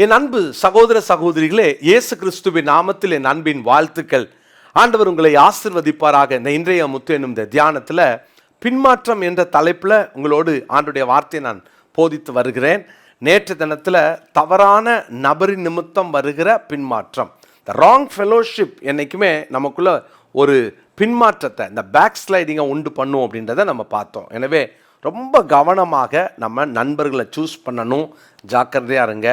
என் அன்பு சகோதர சகோதரிகளே, இயேசு கிறிஸ்துவின் நாமத்தில் என் அன்பின் வாழ்த்துக்கள். ஆண்டவர் உங்களை ஆசீர்வதிப்பாராக. இந்த இன்றைய முத்து என்னும் இந்த தியானத்தில் பின்மாற்றம் என்ற தலைப்பில் உங்களோடு ஆண்டுடைய வார்த்தையை நான் போதித்து வருகிறேன். நேற்று தினத்தில் தவறான நபரின் நிமித்தம் வருகிற பின்மாற்றம், த ராங் ஃபெலோஷிப் என்னைக்குமே நமக்குள்ள ஒரு பின்மாற்றத்தை, இந்த பேக் ஸ்லைடிங்கை உண்டு பண்ணும் அப்படின்றத நம்ம பார்த்தோம். எனவே ரொம்ப கவனமாக நம்ம நண்பர்களை சூஸ் பண்ணணும். ஜாக்கிரதையாக இருங்க.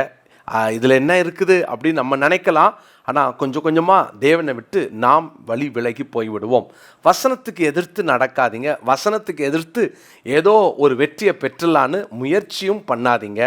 இதில் என்ன இருக்குது அப்படின்னு நம்ம நினைக்கலாம். ஆனால் கொஞ்சம் கொஞ்சமாக தேவனை விட்டு நாம் வழி விலகி போய்விடுவோம். வசனத்துக்கு எதிர்த்து நடக்காதீங்க. வசனத்துக்கு எதிர்த்து ஏதோ ஒரு வெற்றியை பெற்றலான்னு முயற்சியும் பண்ணாதீங்க.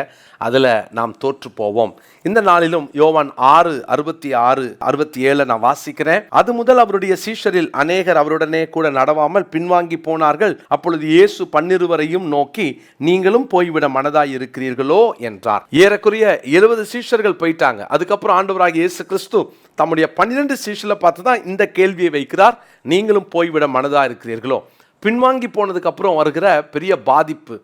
அதில் நாம் தோற்று போவோம். இந்த நாளிலும் யோவான் 6:66-67 நான் வாசிக்கிறேன். அது முதல் அவருடைய சீஷரில் அநேகர் அவருடனே கூட நடவாமல் பின்வாங்கி போனார்கள். அப்பொழுது இயேசு 12 நோக்கி, நீங்களும் போய்விட மனதாய் இருக்கிறீர்களோ என்றார். ஏறக்குறைய 70 சீஷர்கள் போயிட்டாங்க. அதுக்கப்புறம் ஆண்டவராகிய இயேசு கிறிஸ்து தம்முடைய 12 சீஷர்களை பார்த்து தான் இந்த கேள்வியை வைக்கிறார். நீங்களும் போய்விட மனதா இருக்கிறீர்களோ? பின்வாங்கி போனதுக்கு அப்புறம் வருகிற பெரிய பாதிப்பு,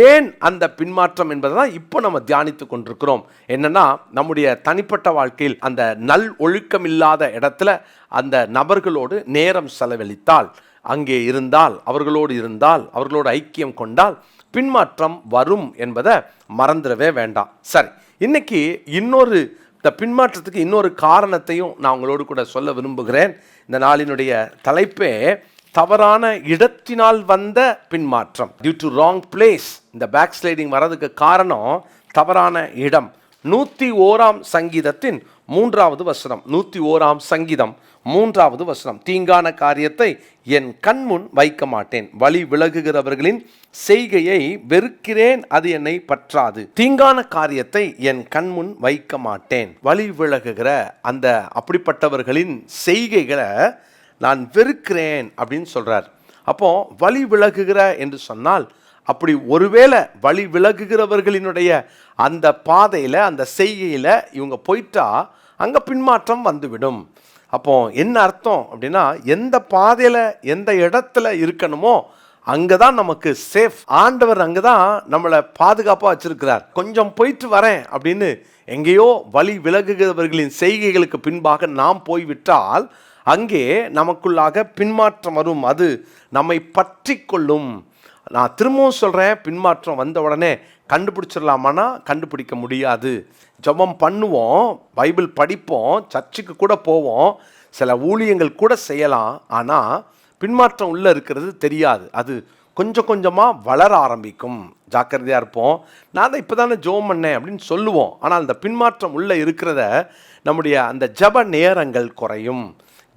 ஏன் அந்த பின்மாற்றம் என்பதை தான் இப்போ நம்ம தியானித்து கொண்டிருக்கிறோம். என்னன்னா, நம்முடைய தனிப்பட்ட வாழ்க்கையில் அந்த நல் ஒழுக்கம் இல்லாத இடத்துல அந்த நபர்களோடு நேரம் செலவழித்தால், அங்கே இருந்தால், அவர்களோடு ஐக்கியம் கொண்டால் பின்மாற்றம் வரும் என்பதை மறந்துடவே வேண்டாம். சரி, இன்னைக்கு இந்த பின்மாற்றத்துக்கு இன்னொரு காரணத்தையும் நான் உங்களோடு கூட சொல்ல விரும்புகிறேன். இந்த நாளினுடைய தலைப்பே தவறான இடத்தினால் வந்த பின்மாற்றம், டியூ டு ராங் பிளேஸ். இந்த பேக் ஸ்லைடிங் வர்றதுக்கு காரணம் தவறான இடம். 101 சங்கீதத்தின் 3வது வசனம், 101 சங்கீதம் 3வது வசனம், தீங்கான காரியத்தை என் கண்முன் வைக்க மாட்டேன், வழி விலகுகிறவர்களின் செய்கையை வெறுக்கிறேன், அது என்னை பற்றாது. தீங்கான காரியத்தை என் கண்முன் வைக்க மாட்டேன், வழி விலகுகிற அந்த அப்படிப்பட்டவர்களின் செய்கைகளை நான் வெறுக்கிறேன் அப்படின்னு சொல்றார். அப்போ வழி விலகுகிற என்று சொன்னால், அப்படி ஒருவேளை வழி விலகுகிறவர்களினுடைய அந்த பாதையில், அந்த செய்கையில் இவங்க போயிட்டா அங்கே பின்மாற்றம் வந்துவிடும். அப்போ என்ன அர்த்தம் அப்படின்னா, எந்த பாதையில் எந்த இடத்துல இருக்கணுமோ அங்கே தான் நமக்கு சேஃப். ஆண்டவர் அங்கே தான் நம்மளை பாதுகாப்பாக வச்சிருக்கிறார். கொஞ்சம் போயிட்டு வரேன் அப்படின்னு எங்கேயோ வழி விலகுகிறவர்களின் செய்கைகளுக்கு பின்பாக நாம் போய்விட்டால் அங்கே நமக்குள்ளாக பின்மாற்றம் வரும். அது நம்மை பற்றி கொள்ளும். நான் திரும்பவும் சொல்கிறேன், பின்மாற்றம் வந்த உடனே கண்டுபிடிச்சிடலாமான்னா கண்டுபிடிக்க முடியாது. ஜெபம் பண்ணுவோம், பைபிள் படிப்போம், சர்ச்சுக்கு கூட போவோம், சில ஊழியங்கள் கூட செய்யலாம். ஆனால் பின்மாற்றம் உள்ளே இருக்கிறது தெரியாது. அது கொஞ்சம் கொஞ்சமாக வளர ஆரம்பிக்கும். ஜாக்கிரதையாக இருப்போம். நான் தான் இப்போ தானே ஜெபம் பண்ணேன் அப்படின்னு சொல்லுவோம். ஆனால் அந்த பின்மாற்றம் உள்ளே இருக்கிறத நம்முடைய அந்த ஜெப நேரங்கள் குறையும்,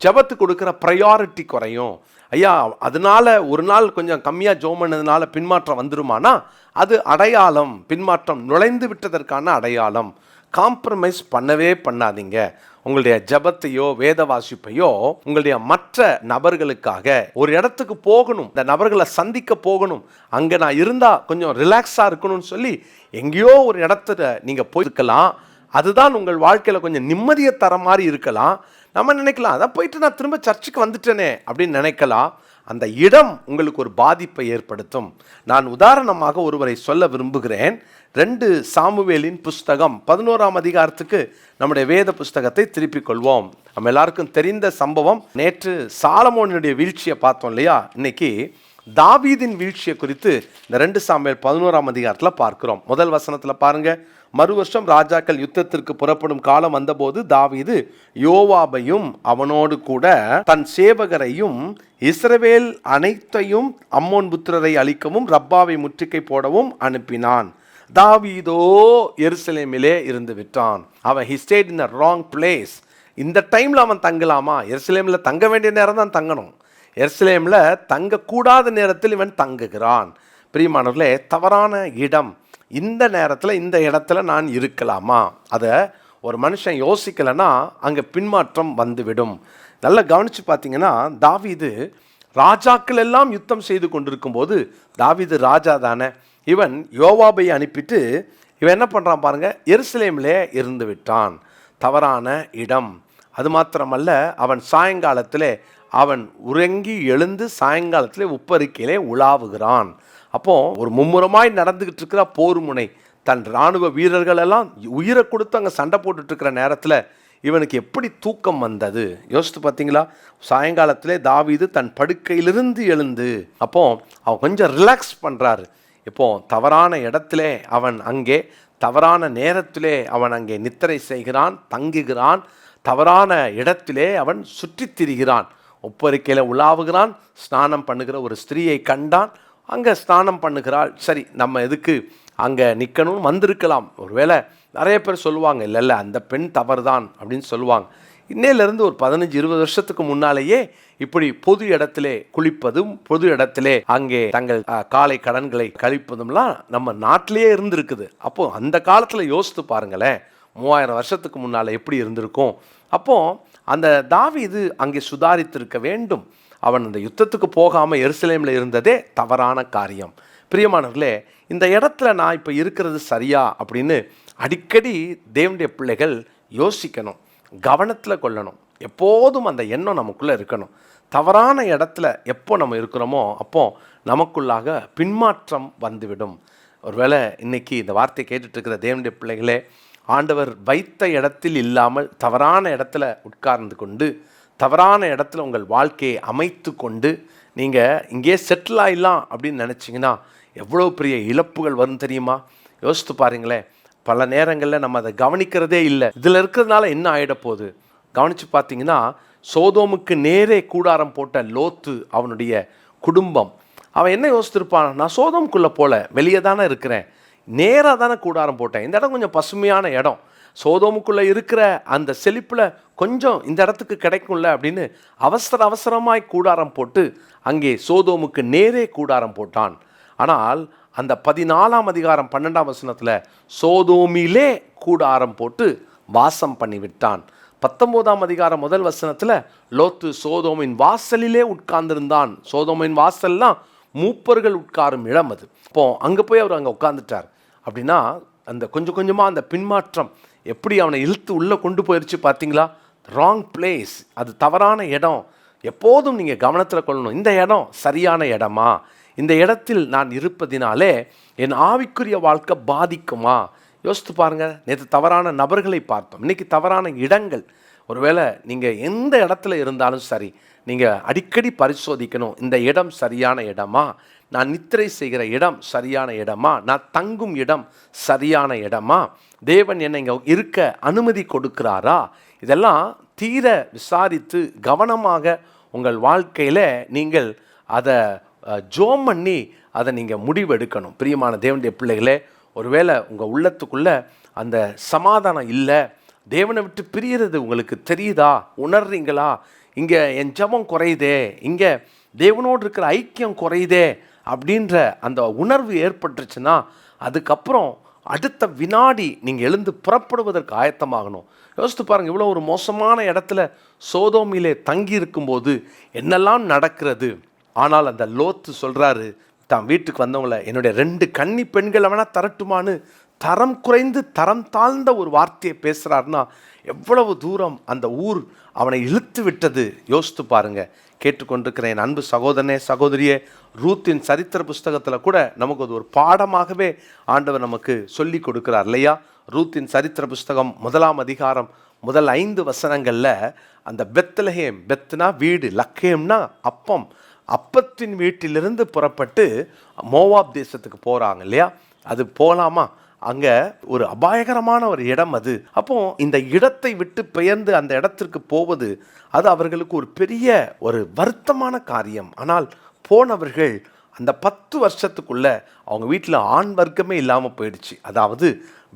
ஜெபத்துக்கு கொடுக்குற ப்ரையாரிட்டி குறையும். ஐயா, அதனால ஒரு நாள் கொஞ்சம் கம்மியாக ஜெபம் பண்ணதுனால பின்மாற்றம் வந்துருமானா அது அடையாளம், பின்மாற்றம் நுழைந்து விட்டதற்கான அடையாளம். காம்ப்ரமைஸ் பண்ணவே பண்ணாதீங்க. உங்களுடைய ஜெபத்தையோ வேத வாசிப்பையோ உங்களுடைய மற்ற நபர்களுக்காக ஒரு இடத்துக்கு போகணும், இந்த நபர்களை சந்திக்க போகணும், அங்கே நான் இருந்தால் கொஞ்சம் ரிலாக்ஸாக இருக்கணும்னு சொல்லி எங்கேயோ ஒரு இடத்துல நீங்கள் போயிருக்கலாம். அதுதான் உங்கள் வாழ்க்கையில் கொஞ்சம் நிம்மதியை தர மாதிரி இருக்கலாம். நம்ம நினைக்கலாம், அதான் போயிட்டு நான் திரும்ப சர்ச்சுக்கு வந்துட்டேனே அப்படின்னு நினைக்கலாம். அந்த இடம் உங்களுக்கு ஒரு பாதிப்பை ஏற்படுத்தும். நான் உதாரணமாக ஒருவரை சொல்ல விரும்புகிறேன். 2 சாமுவேலின் புஸ்தகம் 11ஆம் அதிகாரத்துக்கு நம்முடைய வேத புஸ்தகத்தை திருப்பிக் கொள்வோம். நம்ம எல்லாருக்கும் தெரிந்த சம்பவம். நேற்று சாலமோனுடைய வீழ்ச்சியை பார்த்தோம் இல்லையா? இன்னைக்கு தாவீதின் வீழ்ச்சியை குறித்து இந்த 2 சாமுவேல் 11ஆம் அதிகாரத்தில் பார்க்கிறோம். முதல் வசனத்தில் பாருங்க, மறு வருஷம் ராஜாக்கள் யுத்தத்திற்கு புறப்படும் காலம் வந்தபோது தாவீது யோவாபையும் அவனோடு கூட தன் சேவகரையும் இஸ்ரவேல் அனைத்தையும் அம்மோன் புத்திரரை அழிக்கவும் ரப்பாவை முற்றுகை போடவும் அனுப்பினான். தாவீதோ எருசலேமிலே இருந்து விட்டான். அவன் he stayed in a wrong place. இந்த டைம்ல அவன் தங்கலாமா? எருசலேமில் தங்க வேண்டிய நேரம் தான் தங்கணும். எருசலேமில் தங்கக்கூடாத நேரத்தில் இவன் தங்குகிறான். பிரியமானவர்களே, தவறான இடம். இந்த நேரத்தில் இந்த இடத்துல நான் இருக்கலாமா? அதை ஒரு மனுஷன் யோசிக்கலைன்னா அங்கே பின்மாற்றம் வந்துவிடும். நல்லா கவனித்து பார்த்தீங்கன்னா, தாவீது ராஜாக்கள் எல்லாம் யுத்தம் செய்து கொண்டிருக்கும் போது, தாவீது ராஜா தானே, இவன் யோவாபை அனுப்பிட்டு இவன் என்ன பண்ணுறான் பாருங்க, எருசலேமிலே இருந்து விட்டான். தவறான இடம். அது மாத்திரமல்ல, அவன் சாயங்காலத்திலே அவன் உறங்கி எழுந்து சாயங்காலத்திலே உப்பரிக்கையிலே உலாவுகிறான். அப்போ ஒரு மும்முரமாய் நடந்துகிட்டு இருக்கிற போர் முனை, தன் இராணுவ வீரர்கள் எல்லாம் உயிரை கொடுத்து அங்கே சண்டை போட்டுட்டு இருக்கிற நேரத்தில் இவனுக்கு எப்படி தூக்கம் வந்தது யோசித்து பார்த்தீங்களா? சாயங்காலத்திலே தாவீது தன் படுக்கையிலிருந்து எழுந்து, அப்போ அவன் கொஞ்சம் ரிலாக்ஸ் பண்ணுறாரு. இப்போ தவறான இடத்திலே அவன் அங்கே, தவறான நேரத்திலே அவன் அங்கே நித்திரை செய்கிறான், தங்குகிறான், தவறான இடத்திலே அவன் சுற்றித் திரிகிறான், ஒப்பரிக்கையில் உலாவுகிறான், ஸ்நானம் பண்ணுகிற ஒரு ஸ்திரீயை கண்டான், அங்கே ஸ்நானம் பண்ணுகிறாள். சரி, நம்ம எதுக்கு அங்கே நிற்கணும்னு வந்திருக்கலாம். ஒருவேளை நிறைய பேர் சொல்லுவாங்க, இல்லை அந்த பெண் தவறு தான் அப்படின்னு சொல்லுவாங்க. இன்னையிலேருந்து ஒரு 15-20 வருஷத்துக்கு முன்னாலேயே இப்படி பொது இடத்திலே குளிப்பதும், பொது இடத்திலே அங்கே தங்கள் காலை கடன்களை கழிப்பதும்லாம் நம்ம நாட்டிலேயே இருந்திருக்குது. அப்போது அந்த காலத்தில் யோசித்து பாருங்களேன், 3000 வருஷத்துக்கு முன்னால் எப்படி இருந்திருக்கும். அப்போது அந்த தாவீது அங்கே சுதாரித்திருக்க வேண்டும். அவன் அந்த யுத்தத்துக்கு போகாமல் எருசலேமில் இருந்ததே தவறான காரியம். பிரியமானவர்களே, இந்த இடத்துல நான் இப்போ இருக்கிறது சரியா அப்படின்னு அடிக்கடி தேவனுடைய பிள்ளைகள் யோசிக்கணும், கவனத்தில் கொள்ளணும். எப்போதும் அந்த எண்ணம் நமக்குள்ளே இருக்கணும். தவறான இடத்துல எப்போ நம்ம இருக்கிறோமோ அப்போ நமக்குள்ளாக பின்மாற்றம் வந்துவிடும். ஒருவேளை இன்னைக்கு இந்த வார்த்தையை கேட்டுட்ருக்கிற தேவனுடைய பிள்ளைகளே, ஆண்டவர் வைத்த இடத்தில் இல்லாமல் தவறான இடத்துல உட்கார்ந்து கொண்டு, தவறான இடத்துல உங்கள் வாழ்க்கையை அமைத்து கொண்டு நீங்கள் இங்கே செட்டில் ஆகிடலாம் அப்படின்னு நினச்சிங்கன்னா எவ்வளோ பெரிய இழப்புகள் வரும் தெரியுமா? யோசித்து பாருங்களேன். பல நேரங்களில் நம்ம அதை கவனிக்கிறதே இல்லை. இதில் இருக்கிறதுனால என்ன ஆகிட போகுது? கவனித்து பார்த்தீங்கன்னா, சோதோமுக்கு நேரே கூடாரம் போட்ட லோத்து அவனுடைய குடும்பம், அவன் என்ன யோசித்திருப்பான்? நான் சோதோமுக்குள்ளே போல, வெளியே தானே இருக்கிறேன், நேராக தானே கூடாரம் போட்டேன், இந்த இடம் கொஞ்சம் பசுமையான இடம், சோதோமுக்குள்ளே இருக்கிற அந்த செழிப்பில் கொஞ்சம் இந்த இடத்துக்கு கிடைக்கும்ல அப்படின்னு அவசரமாய் கூடாரம் போட்டு அங்கே சோதோமுக்கு நேரே கூடாரம் போட்டான். ஆனால் அந்த 14ஆம் அதிகாரம் 12ஆம் வசனத்தில் சோதோமிலே கூடாரம் போட்டு வாசம் பண்ணிவிட்டான். 19ஆம் அதிகாரம் 1 வசனத்தில் லோத்து சோதோமின் வாசலிலே உட்கார்ந்திருந்தான். சோதோமின் வாசல்லாம் மூப்பர்கள் உட்காரும் இடம் அது. இப்போ அங்கே போய் அவர் அங்கே உட்கார்ந்துட்டார். அப்படின்னா அந்த கொஞ்சம் கொஞ்சமாக அந்த பின்மாற்றம் எப்படி அவனை இழுத்து உள்ளே கொண்டு போயிடுச்சு பார்த்தீங்களா? ராங் பிளேஸ், அது தவறான இடம். எப்போதும் நீங்கள் கவனத்தில் கொள்ளணும், இந்த இடம் சரியான இடமா, இந்த இடத்தில் நான் இருப்பதினாலே என் ஆவிக்குரிய வாழ்க்கை பாதிக்குமா? யோசித்து பாருங்கள். நேற்று தவறான நபர்களை பார்த்தோம், இன்றைக்கி தவறான இடங்கள். ஒருவேளை நீங்கள் எந்த இடத்துல இருந்தாலும் சரி, நீங்கள் அடிக்கடி பரிசோதிக்கணும், இந்த இடம் சரியான இடமா, நான் நித்திரை செய்கிற இடம் சரியான இடமா, நான் தங்கும் இடம் சரியான இடமா, தேவன் என்னை இங்கே இருக்க அனுமதி கொடுக்கிறாரா? இதெல்லாம் தீர விசாரித்து கவனமாக உங்கள் வாழ்க்கையில் நீங்கள் அதை ஜோம் பண்ணி அதை நீங்கள் முடிவெடுக்கணும். பிரியமான தேவனுடைய பிள்ளைகளே, ஒருவேளை உங்கள் உள்ளத்துக்குள்ளே அந்த சமாதானம் இல்லை, தேவனை விட்டு பிரியறது உங்களுக்கு தெரியுதா, உணர்றீங்களா? இங்கே என் ஜெபம் குறையுதே, இங்கே தேவனோடு இருக்கிற ஐக்கியம் குறையுதே அப்படின்ற அந்த உணர்வு ஏற்பட்டுருச்சுன்னா அதுக்கப்புறம் அடுத்த வினாடி நீங்கள் எழுந்து புறப்படுவதற்கு ஆயத்தமாகணும். யோசித்து பாருங்கள், இவ்வளோ ஒரு மோசமான இடத்துல சோதோமிலே தங்கி இருக்கும்போது என்னெல்லாம் நடக்கிறது. ஆனால் அந்த லோத்து சொல்கிறாரு, தான் வீட்டுக்கு வந்தவங்கள என்னுடைய 2 கன்னி பெண்களை வேணால் தரட்டுமான்னு தரம் குறைந்து தரம் தாழ்ந்த ஒரு வார்த்தையை பேசுகிறாருன்னா எவ்வளவு தூரம் அந்த ஊர் அவனை இழுத்து விட்டது. யோசித்து பாருங்க. கேட்டுக்கொண்டிருக்கிறேன் என் அன்பு சகோதரனே சகோதரியே, ரூத்தின் சரித்திர புஸ்தகத்தில் கூட நமக்கு அது ஒரு பாடமாகவே ஆண்டவர் நமக்கு சொல்லி கொடுக்கிறார் இல்லையா? ரூத்தின் சரித்திர புஸ்தகம் 1ஆம் அதிகாரம் முதல் 5 வசனங்களில் அந்த பெத்லஹேம், பெத்னா வீடு, லக்கேம்னா அப்பம், அப்பத்தின் வீட்டிலிருந்து புறப்பட்டு மோவாப் தேசத்துக்கு போகிறாங்க இல்லையா? அது போகலாமா? அங்கே ஒரு அபாயகரமான ஒரு இடம் அது. அப்போ இந்த இடத்தை விட்டு பெயர்ந்து அந்த இடத்திற்கு போவது அது அவர்களுக்கு ஒரு பெரிய ஒரு வருத்தமான காரியம். ஆனால் போனவர்கள் அந்த 10 வருஷத்துக்குள்ள அவங்க வீட்டில் ஆண் வர்க்கமே இல்லாமல் போயிடுச்சு. அதாவது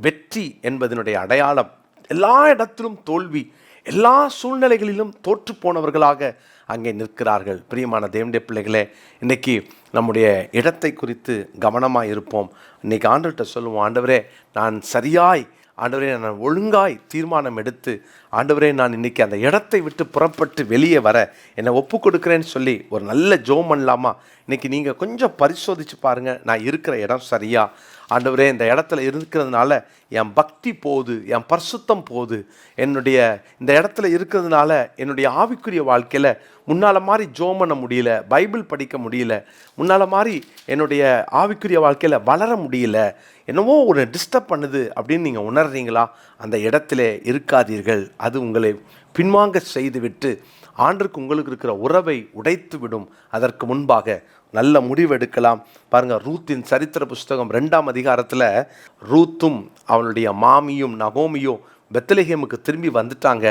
வெற்றி என்பதனுடைய அடையாளம். எல்லா இடத்திலும் தோல்வி, எல்லா சூழ்நிலைகளிலும் தோற்று போனவர்களாக அங்கே நிற்கிறார்கள். பிரியமான தேவனுடைய பிள்ளைகளே, இன்றைக்கி நம்முடைய இடத்தை குறித்து கவனமாக இருப்போம். இன்றைக்கி ஆண்டவர்கிட்ட சொல்லுவோம், ஆண்டவரே நான் சரியாய், ஆண்டவரே நான் ஒழுங்காய் தீர்மானம் எடுத்து, ஆண்டவரே நான் இன்றைக்கி அந்த இடத்தை விட்டு புறப்பட்டு வெளியே வர என்னை ஒப்பு கொடுக்குறேன்னு சொல்லி ஒரு நல்ல ஜெபம் பண்ணலாமா? இன்றைக்கி நீங்கள் கொஞ்சம் பரிசோதித்து பாருங்கள், நான் இருக்கிற இடம் சரியா? ஆண்டவரே இந்த இடத்துல இருக்கிறதுனால என் பக்தி போகுது, என் பரிசுத்தம் போகுது, என்னுடைய இந்த இடத்துல இருக்கிறதுனால என்னுடைய ஆவிக்குரிய வாழ்க்கையில் முன்னால் மாதிரி ஜோம் பண்ண முடியல, பைபிள் படிக்க முடியல, முன்னால் மாதிரி என்னுடைய ஆவிக்குரிய வாழ்க்கையில் வளர முடியல, என்னவோ ஒரு டிஸ்டர்ப் பண்ணுது அப்படின்னு நீங்கள் உணர்றீங்களா? அந்த இடத்துல இருக்காதீர்கள். அது உங்களை பின்வாங்க செய்துவிட்டு ஆண்டருக்கு உங்களுக்கு இருக்கிற உறவை உடைத்து விடும். அதற்கு முன்பாக நல்ல முடிவெடுக்கலாம். பாருங்கள், ரூத்தின் சரித்திர புஸ்தகம் 2ஆம் அதிகாரத்தில் ரூத்தும் அவளுடைய மாமியும் நகோமியும் பெத்லெகேமுக்கு திரும்பி வந்துட்டாங்க.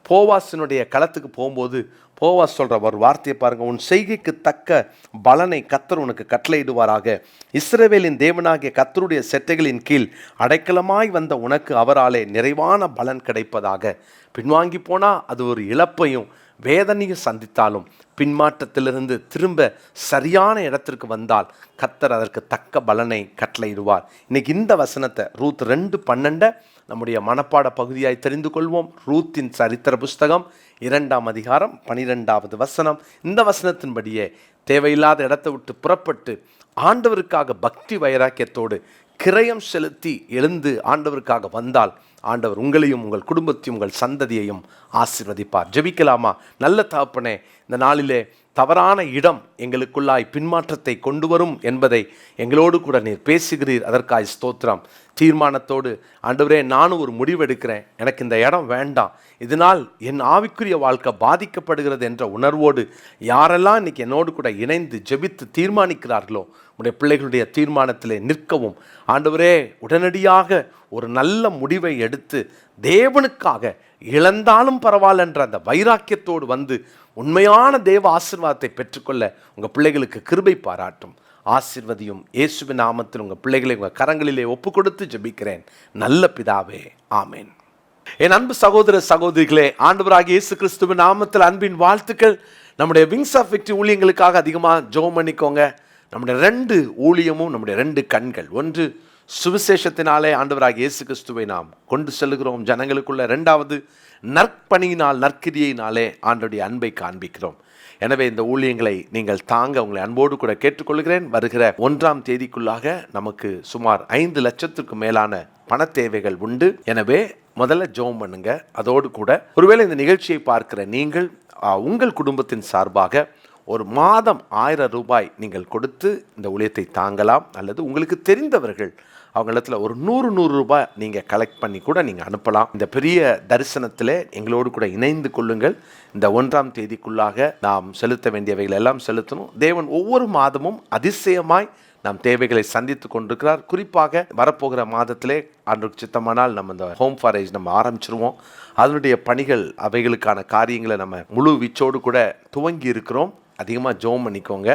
போவாசினுடைய களத்துக்கு போகும்போது போவாஸ் சொல்கிற ஒரு வார்த்தையை பாருங்கள், உன் செய்கைக்கு தக்க பலனை கர்த்தர் உனக்கு கட்டளையிடுவாராக. இஸ்ரவேலின் தேவனாகிய கர்த்தருடைய செட்டைகளின் கீழ் அடைக்கலமாய் வந்த உனக்கு அவராலே நிறைவான பலன் கிடைப்பதாக. பின்வாங்கி போனால் அது ஒரு இழப்பையும் வேதனையும் சந்தித்தாலும் பின்மாற்றத்திலிருந்து திரும்ப சரியான இடத்திற்கு வந்தால் கர்த்தர் அதற்கு தக்க பலனை கட்டளையிடுவார். இன்னைக்கு இந்த வசனத்தை ரூத் 2:12 நம்முடைய மனப்பாட பகுதியாய் தெரிந்து கொள்வோம். ரூத்தின் சரித்திர புஸ்தகம் 2ஆம் அதிகாரம் 12வது வசனம். இந்த வசனத்தின்படியே தேவையில்லாத இடத்தை விட்டு புறப்பட்டு ஆண்டவருக்காக பக்தி வைராக்கியத்தோடு கிரயம் செலுத்தி எழுந்து ஆண்டவருக்காக வந்தால் ஆண்டவர் உங்களையும் உங்கள் குடும்பத்தையும் உங்கள் சந்ததியையும் ஆசீர்வதிப்பார். ஜெபிக்கலாமா? நல்ல தகப்பனே, இந்த நாளிலே தவறான இடம் எங்களுக்குள்ளாய் பின்மாற்றத்தை கொண்டு வரும் என்பதை எங்களோடு கூட நீர் பேசுகிறீர். அதற்காய் ஸ்தோத்திரம். தீர்மானத்தோடு ஆண்டவரே, நானும் ஒரு முடிவெடுக்கிறேன், எனக்கு இந்த இடம் வேண்டாம், இதனால் என் ஆவிக்குரிய வாழ்க்கை பாதிக்கப்படுகிறது என்ற உணர்வோடு யாரெல்லாம் இன்னைக்கு என்னோடு கூட இணைந்து ஜெபித்து தீர்மானிக்கிறார்களோ உடைய பிள்ளைகளுடைய தீர்மானத்திலே நிற்கவும் ஆண்டவரே, உடனடியாக ஒரு நல்ல முடிவை எடுத்து தேவனுக்காக இழந்தாலும் பரவாயில்ல என்ற அந்த வைராக்கியத்தோடு வந்து உண்மையான தேவ ஆசீர்வாதத்தை பெற்றுக்கொள்ள உங்கள் பிள்ளைகளுக்கு கிருபை பாராட்டும். ஆசீர்வதியும். இயேசுவின் நாமத்தில் உங்கள் பிள்ளைகளை உங்கள் கரங்களிலே ஒப்பு கொடுத்து ஜெபிக்கிறேன் நல்ல பிதாவே, ஆமேன். என் அன்பு சகோதர சகோதரிகளே, ஆண்டவராகிய இயேசு கிறிஸ்துவின் நாமத்தில் அன்பின் வாழ்த்துக்கள். நம்முடைய விங்ஸ் ஆஃப் விக்டரி ஊழியங்களுக்காக அதிகமாக ஜெபம் பண்ணிக்கோங்க. நம்முடைய 2 ஊழியமும் நம்முடைய 2 கண்கள். ஒன்று, சுவிசேஷத்தினாலே ஆண்டவராகிய இயேசு கிறிஸ்துவை நாம் கொண்டு செல்கிறோம் ஜனங்களுக்குள்ள. 2வது, நற்பணியினால் நற்கிரியினாலே ஆண்டவருடைய அன்பை காண்பிக்கிறோம். எனவே இந்த ஊழியங்களை நீங்கள் தாங்க உங்களை அன்போடு கூட கேட்டுக்கொள்கிறேன். வருகிற 1ஆம் தேதிக்குள்ளாக நமக்கு சுமார் 5 லட்சத்துக்கு மேலான பண தேவைகள் உண்டு. எனவே முதல்ல ஜெபம் பண்ணுங்க. அதோடு கூட ஒருவேளை இந்த நிகழ்ச்சியை பார்க்கிற நீங்கள் உங்கள் குடும்பத்தின் சார்பாக ஒரு மாதம் 1000 ரூபாய் நீங்கள் கொடுத்து இந்த ஊழியத்தை தாங்கலாம். அல்லது உங்களுக்கு தெரிந்தவர்கள் அவங்களிடத்துல ஒரு 100 ரூபாய் நீங்கள் கலெக்ட் பண்ணி கூட நீங்கள் அனுப்பலாம். இந்த பெரிய தரிசனத்தில் எங்களோடு கூட இணைந்து கொள்ளுங்கள். இந்த 1ஆம் தேதிக்குள்ளாக நாம் செலுத்த வேண்டியவைகள் எல்லாம் செலுத்தணும். தேவன் ஒவ்வொரு மாதமும் அதிசயமாய் நாம் தேவைகளை சந்தித்து கொண்டிருக்கிறார். குறிப்பாக வரப்போகிற மாதத்திலே ஆண்டவருக்கு சித்தமானால் நம்ம இந்த ஹோம் ஃபார் ஏஜ் நம்ம ஆரம்பிச்சிருவோம். அதனுடைய பணிகள் அவைகளுக்கான காரியங்களை நம்ம முழு வீச்சோடு கூட துவங்கி இருக்கிறோம். அதிகமாக ஜெபம் பண்ணிக்கோங்க.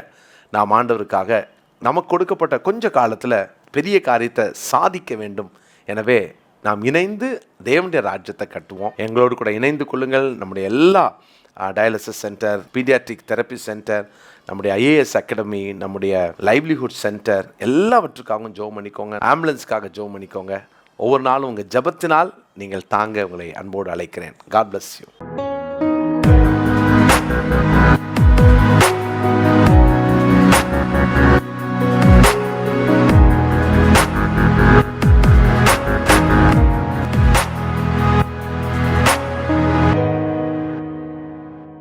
நாம் ஆண்டவருக்காக நமக்கு கொடுக்கப்பட்ட கொஞ்ச காலத்தில் பெரிய காரியத்தை சாதிக்க வேண்டும். எனவே நாம் இணைந்து தேவனுடைய ராஜ்யத்தை கட்டுவோம். எங்களோடு கூட இணைந்து கொள்ளுங்கள். நம்முடைய எல்லா dialysis centre, paediatric therapy centre, நம்முடைய ஐஏஎஸ் அகாடமி, நம்முடைய லைவ்லிஹுட் சென்டர் எல்லாவற்றுக்காகவும் ஜெபம் பண்ணிக்கோங்க. ஆம்புலன்ஸ்க்காக ஜெபம் பண்ணிக்கோங்க. ஒவ்வொரு நாளும் உங்கள் ஜெபத்தினால் நீங்கள் தாங்க உங்களை அன்போடு அழைக்கிறேன். God bless you.